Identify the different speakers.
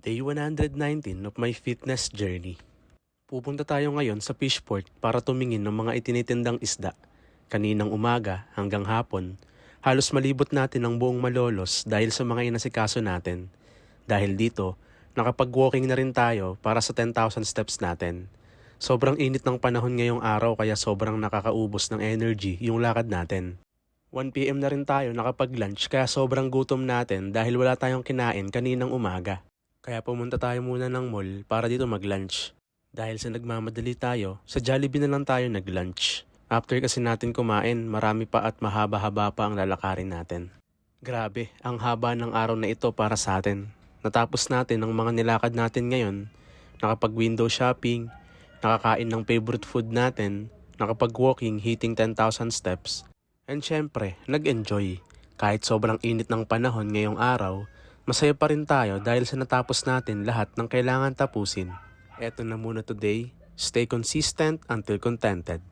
Speaker 1: Day 119 of my fitness journey. Pupunta tayo ngayon sa fishport para tumingin ng mga itinitindang isda. Kaninang umaga hanggang hapon, halos malibot natin ang buong Malolos dahil sa mga inasikaso natin. Dahil dito, nakapag-walking na rin tayo para sa 10,000 steps natin. Sobrang init ng panahon ngayong araw kaya sobrang nakakaubos ng energy yung lakad natin. 1 PM na rin tayo nakapag-lunch kaya sobrang gutom natin dahil wala tayong kinain kaninang umaga. Kaya pumunta tayo muna ng mall para dito mag-lunch. Dahil sa nagmamadali tayo, sa Jollibee na lang tayo nag-lunch. After kasi natin kumain, marami pa at mahaba-haba pa ang lalakarin natin. Grabe, ang haba ng araw na ito para sa atin. Natapos natin ang mga nilakad natin ngayon, nakapag-window shopping, nakakain ng favorite food natin, nakapag-walking hitting 10,000 steps, and syempre, nag-enjoy. Kahit sobrang init ng panahon ngayong araw, masaya pa rin tayo dahil sa natapos natin lahat ng kailangan tapusin. Eto na muna today. Stay consistent until contented.